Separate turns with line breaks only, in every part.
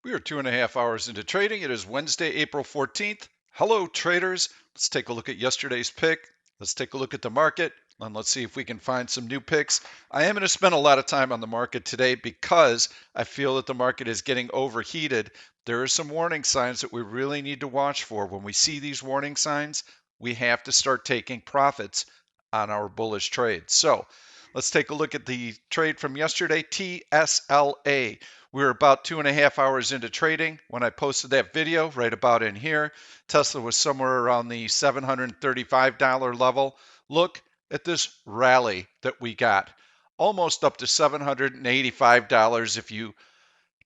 We are 2.5 hours into trading. It is Wednesday, April 14th. Hello, traders. Let's take a look at yesterday's pick. Let's take a look at the market, and let's see if we can find some new picks. I am going to spend a lot of time on the market today because I feel that the market is getting overheated. There are some warning signs that we really need to watch for. When we see these warning signs, we have to start taking profits on our bullish trades. So let's take a look at the trade from yesterday, TSLA. We were about 2.5 hours into trading when I posted that video right about in here. Tesla was somewhere around the $735 level. Look at this rally that we got, almost up to $785. If you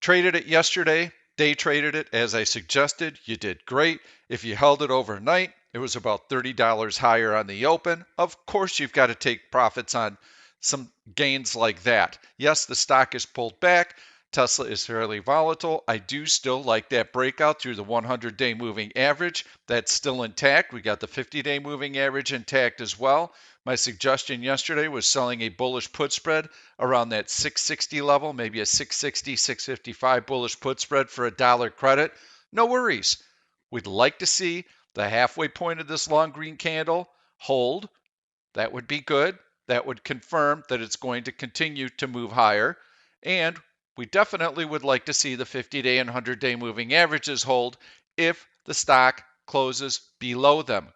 traded it yesterday, day traded it as I suggested, you did great. If you held it overnight, it was about $30 higher on the open. Of course, you've got to take profits on some gains like that. Yes, the stock is pulled back. Tesla is fairly volatile. I do still like that breakout through the 100-day moving average. That's still intact. We got the 50-day moving average intact as well. My suggestion yesterday was selling a bullish put spread around that 660 level, maybe a 660, 655 bullish put spread for $1 credit. No worries. We'd like to see the halfway point of this long green candle hold. That would be good. That would confirm that it's going to continue to move higher. And we definitely would like to see the 50-day and 100-day moving averages hold if the stock closes below them,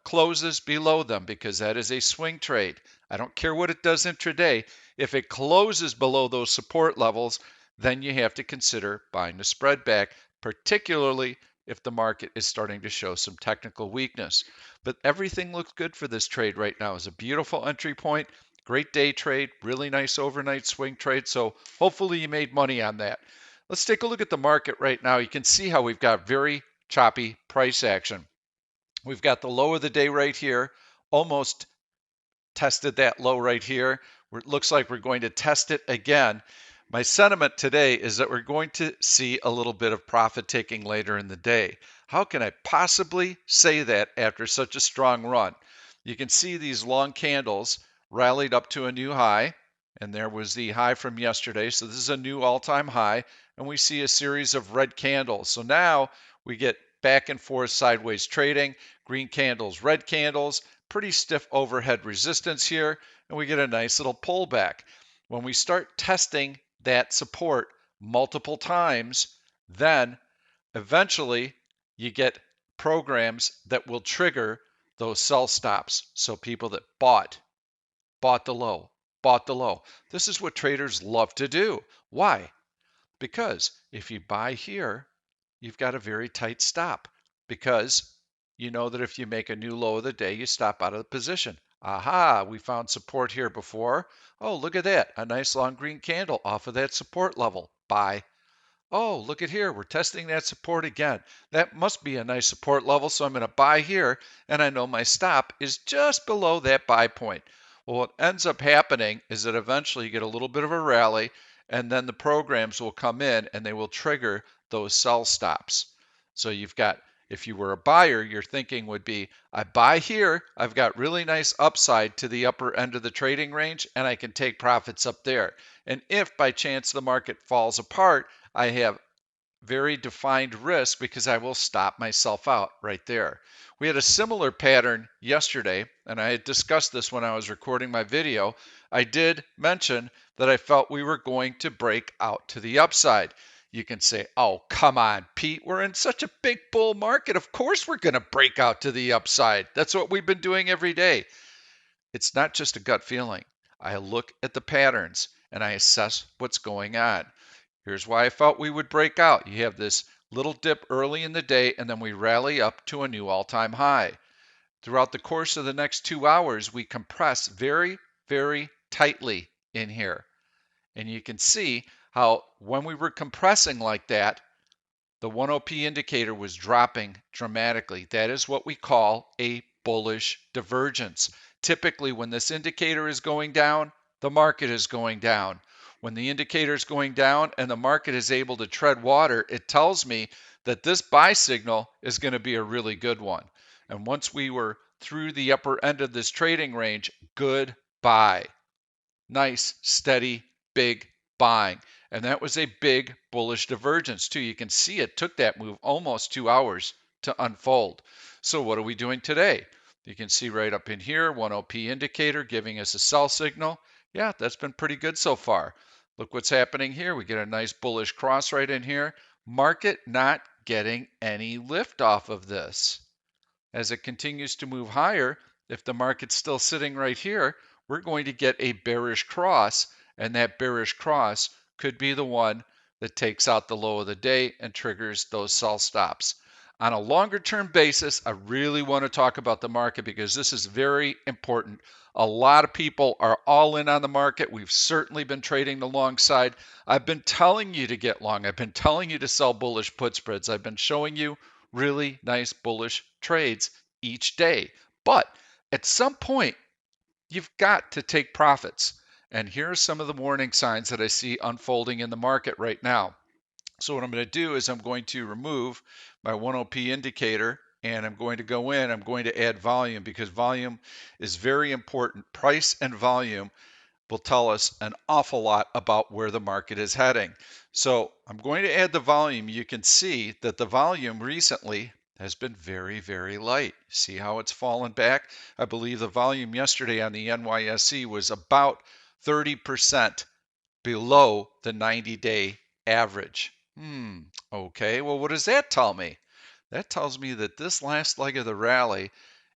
because that is a swing trade. I don't care what it does intraday. If it closes below those support levels, then you have to consider buying the spread back, particularly if the market is starting to show some technical weakness. But everything looks good for this trade right now. It's a beautiful entry point. Great day trade, really nice overnight swing trade. So hopefully you made money on that. Let's take a look at the market right now. You can see how we've got very choppy price action. We've got the low of the day right here, almost tested that low right here. It looks like we're going to test it again. My sentiment today is that we're going to see a little bit of profit taking later in the day. How can I possibly say that after such a strong run? You can see these long candles rallied up to a new high, and there was the high from yesterday. So this is a new all-time high, and we see a series of red candles. So now we get back and forth sideways trading, green candles, red candles, pretty stiff overhead resistance here, and we get a nice little pullback. When we start testing that support multiple times, then eventually you get programs that will trigger those sell stops. So people that bought the low, bought the low. This is what traders love to do. Why? Because if you buy here, you've got a very tight stop, because you know that if you make a new low of the day, you stop out of the position. Aha, we found support here before. Oh, look at that, a nice long green candle off of that support level. Buy. Oh, look at here, we're testing that support again. That must be a nice support level, so I'm going to buy here, and I know my stop is just below that buy point. Well, what ends up happening is that eventually you get a little bit of a rally, and then the programs will come in and they will trigger those sell stops. So you've got, if you were a buyer, your thinking would be, I buy here, I've got really nice upside to the upper end of the trading range, and I can take profits up there. And if by chance the market falls apart, I have very defined risk because I will stop myself out right there. We had a similar pattern yesterday, and I had discussed this when I was recording my video. I did mention that I felt we were going to break out to the upside. You can say, oh, come on, Pete, we're in such a big bull market. Of course we're going to break out to the upside. That's what we've been doing every day. It's not just a gut feeling. I look at the patterns and I assess what's going on. Here's why I felt we would break out. You have this little dip early in the day, and then we rally up to a new all-time high. Throughout the course of the next 2 hours, we compress very, very tightly in here. And you can see how when we were compressing like that, the 1OP indicator was dropping dramatically. That is what we call a bullish divergence. Typically, when this indicator is going down, the market is going down. When the indicator is going down and the market is able to tread water, it tells me that this buy signal is going to be a really good one. And once we were through the upper end of this trading range, good buy. Nice, steady, big buying. And that was a big bullish divergence too. You can see it took that move almost 2 hours to unfold. So what are we doing today? You can see right up in here, 1OP indicator giving us a sell signal. Yeah, that's been pretty good so far. Look what's happening here. We get a nice bullish cross right in here. Market not getting any lift off of this. As it continues to move higher, if the market's still sitting right here, we're going to get a bearish cross, and that bearish cross could be the one that takes out the low of the day and triggers those sell stops. On a longer term basis, I really want to talk about the market because this is very important. A lot of people are all in on the market. We've certainly been trading the long side. I've been telling you to get long. I've been telling you to sell bullish put spreads. I've been showing you really nice bullish trades each day. But at some point, you've got to take profits. And here are some of the warning signs that I see unfolding in the market right now. So what I'm going to do is I'm going to remove my 1OP indicator and I'm going to go in, I'm going to add volume because volume is very important. Price and volume will tell us an awful lot about where the market is heading. So I'm going to add the volume. You can see that the volume recently has been very, very light. See how it's fallen back? I believe the volume yesterday on the NYSE was about 30% below the 90-day average. Okay, well, what does that tell me? That tells me that this last leg of the rally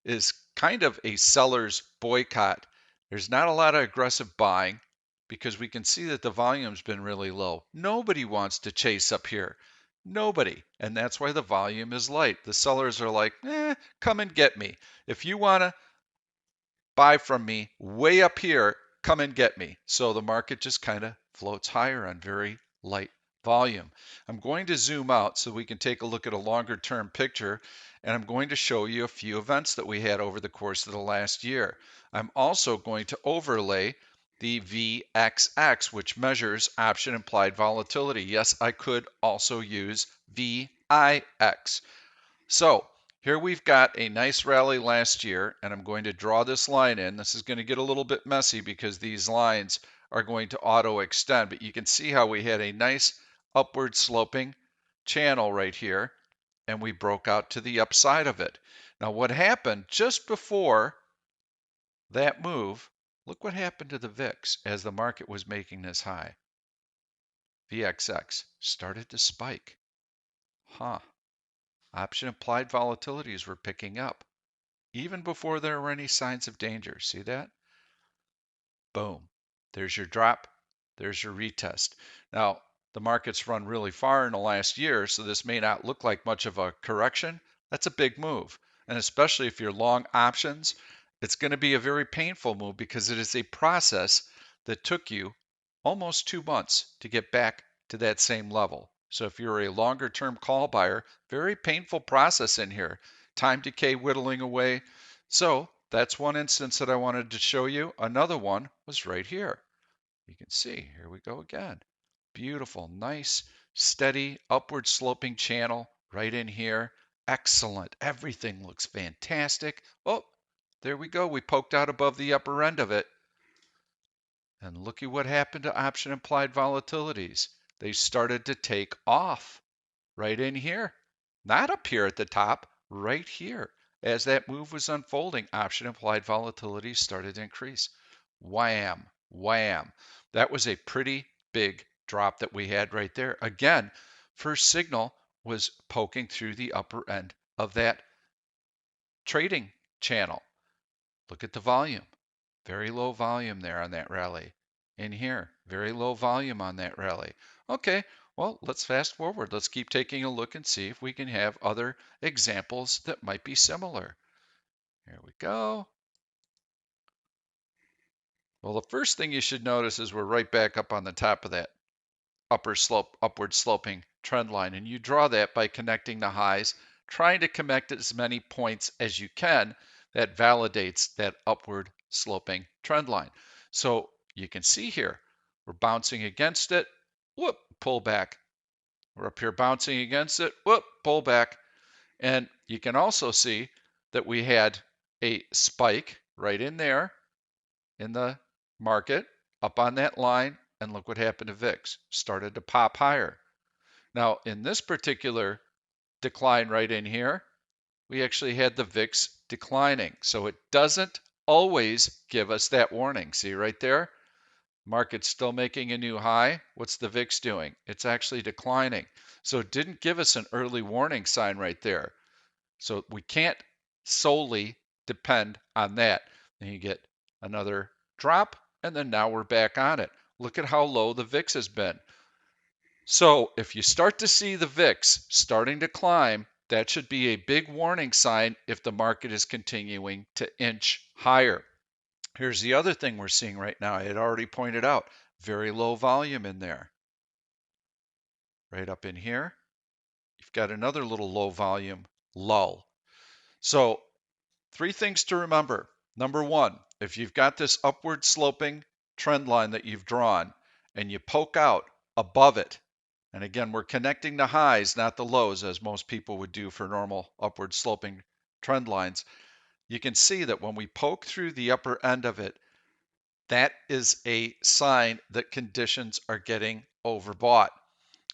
is kind of a seller's boycott. There's not a lot of aggressive buying because we can see that the volume's been really low. Nobody wants to chase up here. Nobody. And that's why the volume is light. The sellers are like, come and get me. If you want to buy from me way up here, come and get me. So the market just kind of floats higher on very light volume. I'm going to zoom out so we can take a look at a longer term picture, and I'm going to show you a few events that we had over the course of the last year. I'm also going to overlay the VXX, which measures option implied volatility. Yes, I could also use VIX. So here we've got a nice rally last year, and I'm going to draw this line in. This is going to get a little bit messy because these lines are going to auto extend, but you can see how we had a nice upward sloping channel right here, and we broke out to the upside of it. Now what happened just before that move, look what happened to the VIX as the market was making this high. VXX started to spike. Option implied volatilities were picking up even before there were any signs of danger. See that? Boom. There's your drop. There's your retest. Now, the market's run really far in the last year, so this may not look like much of a correction. That's a big move. And especially if you're long options, it's going to be a very painful move because it is a process that took you almost 2 months to get back to that same level. So if you're a longer term call buyer, very painful process in here. Time decay whittling away. So that's one instance that I wanted to show you. Another one was right here. You can see, here we go again. Beautiful, nice, steady, upward sloping channel right in here. Excellent. Everything looks fantastic. Oh, there we go. We poked out above the upper end of it. And look at what happened to option implied volatilities. They started to take off right in here. Not up here at the top, right here. As that move was unfolding, option implied volatility started to increase. Wham, wham. That was a pretty big drop that we had right there. Again, first signal was poking through the upper end of that trading channel. Look at the volume. Very low volume there on that rally. In here, very low volume on that rally. Okay, well, let's fast forward. Let's keep taking a look and see if we can have other examples that might be similar. Here we go. Well, the first thing you should notice is we're right back up on the top of that upward sloping trend line. And you draw that by connecting the highs, trying to connect as many points as you can that validates that upward sloping trend line. So you can see here, we're bouncing against it, whoop, pull back. We're up here bouncing against it, whoop, pull back. And you can also see that we had a spike right in there in the market up on that line, and look what happened to VIX. Started to pop higher. Now, in this particular decline right in here, we actually had the VIX declining. So it doesn't always give us that warning. See right there? Market's still making a new high. What's the VIX doing? It's actually declining. So it didn't give us an early warning sign right there. So we can't solely depend on that. Then you get another drop, and then now we're back on it. Look at how low the VIX has been. So if you start to see the VIX starting to climb, that should be a big warning sign if the market is continuing to inch higher. Here's the other thing we're seeing right now. I had already pointed out very low volume in there. Right up in here, you've got another little low volume lull. So 3 things to remember. Number 1, if you've got this upward sloping trend line that you've drawn and you poke out above it, and again, we're connecting the highs, not the lows, as most people would do for normal upward sloping trend lines. You can see that when we poke through the upper end of it, that is a sign that conditions are getting overbought.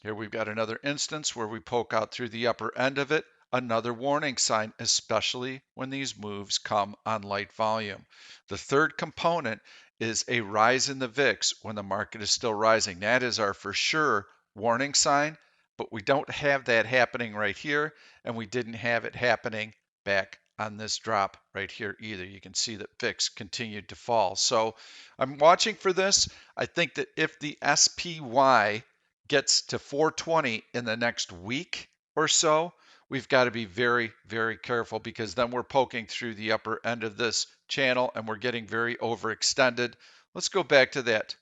Here we've got another instance where we poke out through the upper end of it, another warning sign, especially when these moves come on light volume. The third component is a rise in the VIX when the market is still rising. That is our for sure warning sign, but we don't have that happening right here, and we didn't have it happening back on this drop right here either. You can see that VIX continued to fall. So I'm watching for this. I think that if the SPY gets to 420 in the next week or so, we've got to be very, very careful, because then we're poking through the upper end of this channel and we're getting very overextended. Let's go back to that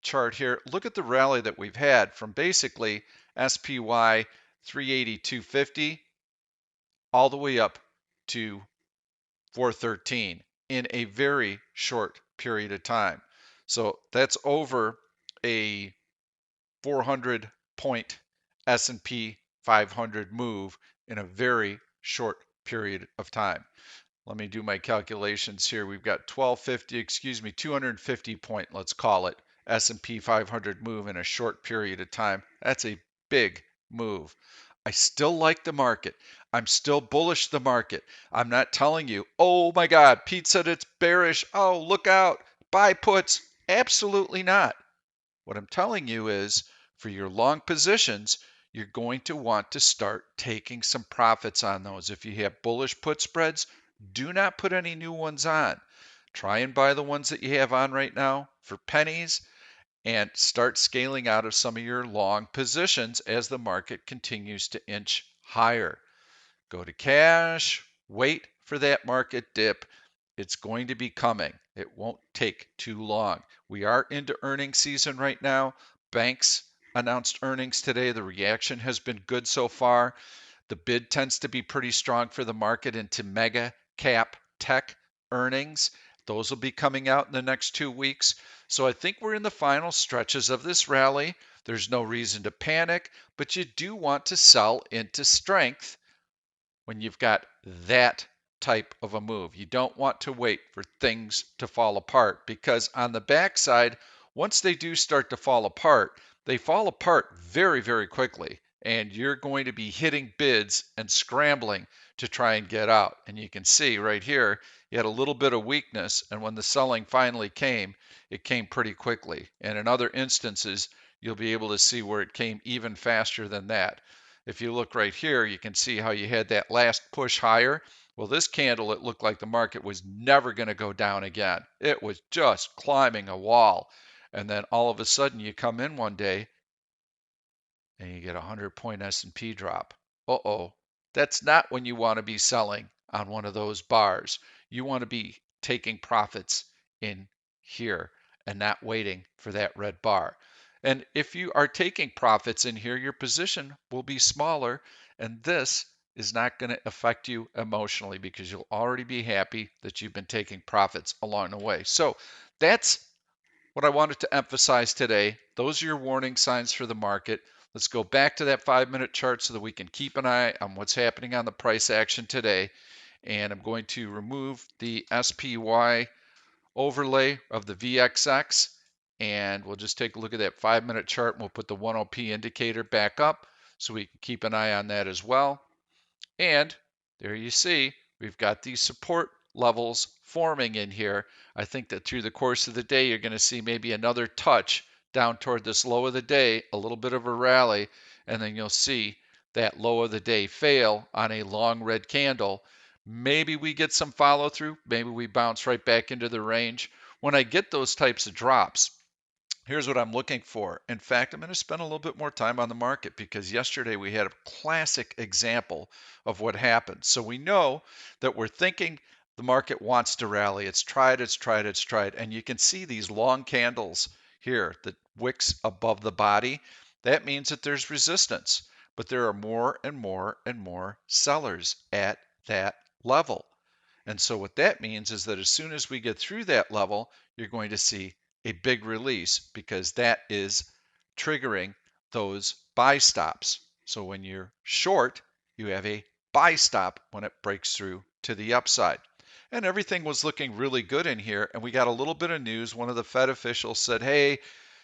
chart here. Look at the rally that we've had from basically SPY 380, 250 all the way up to 413 in a very short period of time. So that's over a 400 point S&P 500 move in a very short period of time. Let me do my calculations here. We've got 250 point, let's call it, S&P 500 move in a short period of time. That's a big move. I still like the market. I'm still bullish the market. I'm not telling you, oh my God, Pete said it's bearish. Oh, look out, buy puts. Absolutely not. What I'm telling you is, for your long positions, you're going to want to start taking some profits on those. If you have bullish put spreads, do not put any new ones on. Try and buy the ones that you have on right now for pennies and start scaling out of some of your long positions as the market continues to inch higher. Go to cash, wait for that market dip. It's going to be coming. It won't take too long. We are into earnings season right now. Banks announced earnings today. The reaction has been good so far. The bid tends to be pretty strong for the market into mega cap tech earnings. Those will be coming out in the next 2 weeks. So I think we're in the final stretches of this rally. There's no reason to panic, but you do want to sell into strength when you've got that type of a move. You don't want to wait for things to fall apart, because on the backside, once they do start to fall apart, they fall apart very, very quickly. And you're going to be hitting bids and scrambling to try and get out. And you can see right here, you had a little bit of weakness. And when the selling finally came, it came pretty quickly. And in other instances, you'll be able to see where it came even faster than that. If you look right here, you can see how you had that last push higher. Well, this candle, it looked like the market was never going to go down again. It was just climbing a wall. And then all of a sudden you come in one day and you get a 100-point S&P drop. Uh-oh. That's not when you want to be selling on one of those bars. You want to be taking profits in here and not waiting for that red bar. And if you are taking profits in here, your position will be smaller, and this is not going to affect you emotionally, because you'll already be happy that you've been taking profits along the way. So that's what I wanted to emphasize today. Those are your warning signs for the market. Let's go back to that 5-minute chart so that we can keep an eye on what's happening on the price action today. And I'm going to remove the SPY overlay of the VXX And we'll just take a look at that 5-minute chart, and we'll put the 10P indicator back up so we can keep an eye on that as well. And there you see, we've got these support levels forming in here. I think that through the course of the day, you're going to see maybe another touch down toward this low of the day, a little bit of a rally, and then you'll see that low of the day fail on a long red candle. Maybe we get some follow through. Maybe we bounce right back into the range. When I get those types of drops, here's what I'm looking for. In fact, I'm going to spend a little bit more time on the market because yesterday we had a classic example of what happened. So we know that we're thinking the market wants to rally. It's tried, it's tried, it's tried. And you can see these long candles here, the wicks above the body. That means that there's resistance, but there are more and more and more sellers at that level. And so what that means is that as soon as we get through that level, you're going to see a big release because that is triggering those buy stops. So when you're short, you have a buy stop when it breaks through to the upside. And everything was looking really good in here. And we got a little bit of news. One of the Fed officials said, hey,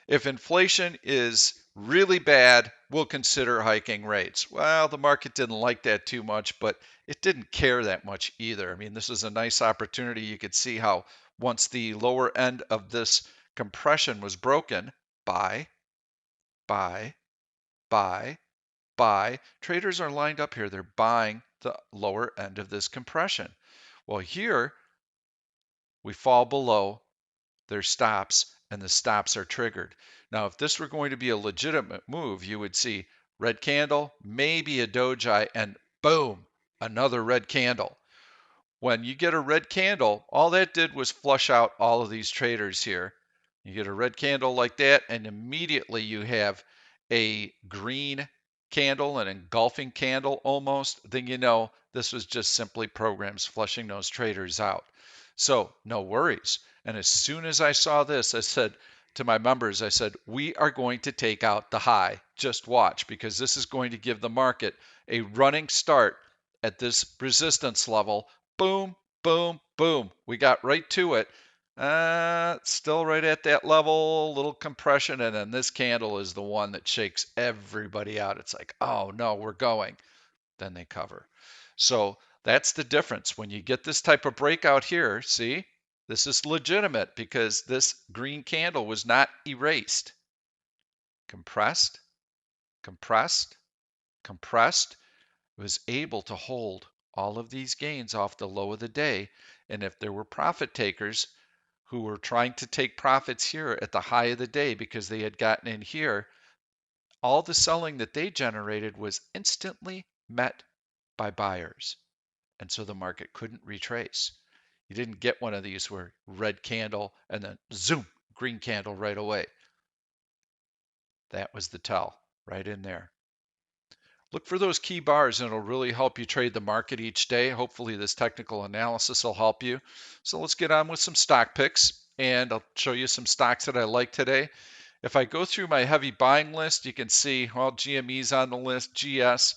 if inflation is really bad, we'll consider hiking rates. Well, the market didn't like that too much, but it didn't care that much either. I mean, this is a nice opportunity. You could see how once the lower end of this compression was broken, buy, buy, buy, buy. Traders are lined up here. They're buying the lower end of this compression. Well, here we fall below their stops, and the stops are triggered. Now, if this were going to be a legitimate move, you would see red candle, maybe a doji, and boom, another red candle. When you get a red candle, all that did was flush out all of these traders here. You get a red candle like that, and immediately you have a green candle, an engulfing candle almost. Then you know this was just simply programs flushing those traders out. So no worries. And as soon as I saw this, I said to my members, I said, we are going to take out the high. Just watch, because this is going to give the market a running start at this resistance level. Boom, boom, boom. We got right to it. Still right at that level, little compression, and then this candle is the one that shakes everybody out. It's like, oh no, we're going. Then they cover. So that's the difference. When you get this type of breakout here, see, this is legitimate because this green candle was not erased. Compressed, compressed, compressed. It was able to hold all of these gains off the low of the day. And if there were profit takers who were trying to take profits here at the high of the day because they had gotten in here, all the selling that they generated was instantly met by buyers. And so the market couldn't retrace. You didn't get one of these where red candle and then zoom, green candle right away. That was the tell right in there. Look for those key bars and it'll really help you trade the market each day. Hopefully this technical analysis will help you. So let's get on with some stock picks and I'll show you some stocks that I like today. If I go through my heavy buying list, you can see, well, GME's on the list, GS.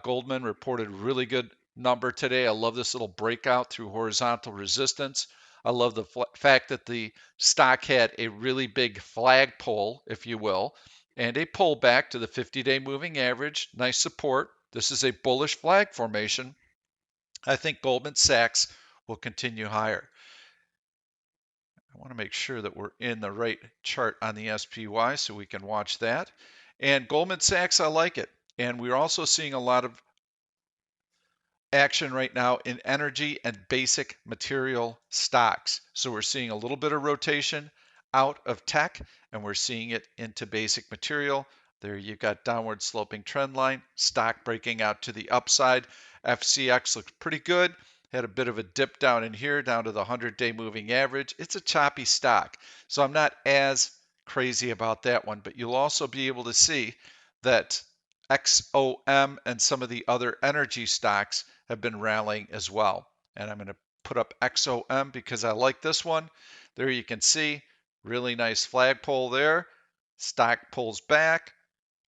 Goldman reported really good number today. I love this little breakout through horizontal resistance. I love the fact that the stock had a really big flagpole, if you will, and a pullback to the 50-day moving average. Nice support. This is a bullish flag formation. I think Goldman Sachs will continue higher. I want to make sure that we're in the right chart on the SPY so we can watch that. And Goldman Sachs, I like it. And we're also seeing a lot of action right now in energy and basic material stocks. So we're seeing a little bit of rotation out of tech and we're seeing it into basic material. There you've got downward sloping trend line, stock breaking out to the upside. FCX looks pretty good. Had a bit of a dip down in here, down to the 100-day moving average. It's a choppy stock, so I'm not as crazy about that one, but you'll also be able to see that XOM and some of the other energy stocks have been rallying as well. And I'm going to put up XOM because I like this one. There you can see, really nice flagpole there. Stock pulls back,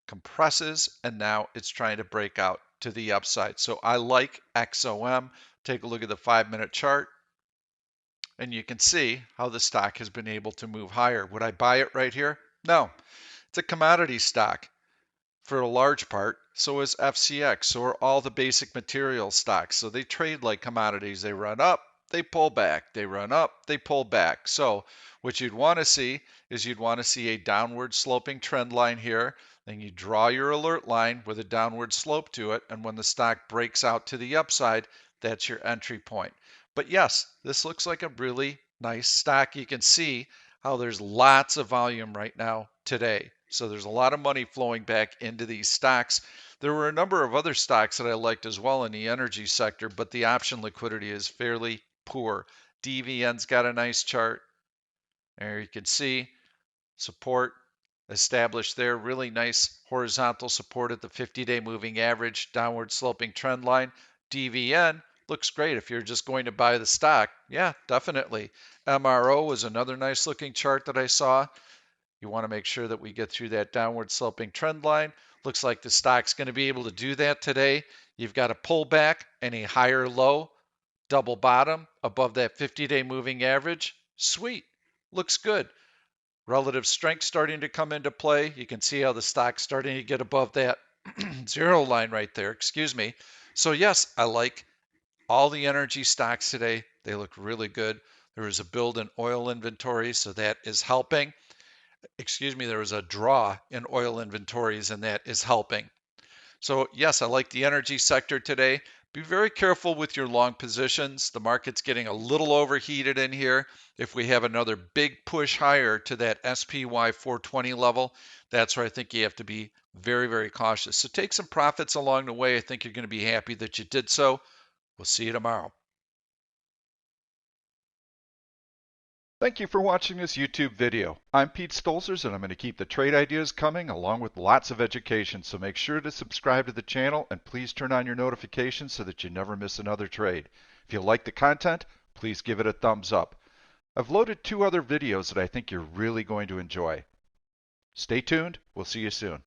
compresses, and now it's trying to break out to the upside. So I like XOM. Take a look at the 5-minute chart. And you can see how the stock has been able to move higher. Would I buy it right here? No. It's a commodity stock for a large part. So is FCX. So are all the basic material stocks. So they trade like commodities. They run up, they pull back. They run up, they pull back. So what you'd want to see is you'd want to see a downward sloping trend line here. Then you draw your alert line with a downward slope to it. And when the stock breaks out to the upside, that's your entry point. But yes, this looks like a really nice stock. You can see how there's lots of volume right now today. So there's a lot of money flowing back into these stocks. There were a number of other stocks that I liked as well in the energy sector, but the option liquidity is fairly poor. DVN's got a nice chart. There you can see support established there. Really nice horizontal support at the 50-day moving average, downward sloping trend line. DVN looks great if you're just going to buy the stock. Yeah, definitely. MRO was another nice looking chart that I saw. You want to make sure that we get through that downward sloping trend line. Looks like the stock's going to be able to do that today. You've got a pullback and a higher low, double bottom above that 50-day moving average. Sweet. Looks good. Relative strength starting to come into play. You can see how the stock's starting to get above that zero line right there. Excuse me. So yes, I like all the energy stocks today. They look really good. There was a build in oil inventory, so that is helping. There was a draw in oil inventories, and that is helping. So yes, I like the energy sector today. Be very careful with your long positions. The market's getting a little overheated in here. If we have another big push higher to that SPY 420 level, that's where I think you have to be very, very cautious. So take some profits along the way. I think you're going to be happy that you did so. We'll see you tomorrow. Thank you for watching this YouTube video. I'm Pete Stolzers, and I'm going to keep the trade ideas coming along with lots of education, so make sure to subscribe to the channel and please turn on your notifications so that you never miss another trade. If you like the content, please give it a thumbs up. I've loaded 2 other videos that I think you're really going to enjoy. Stay tuned. We'll see you soon.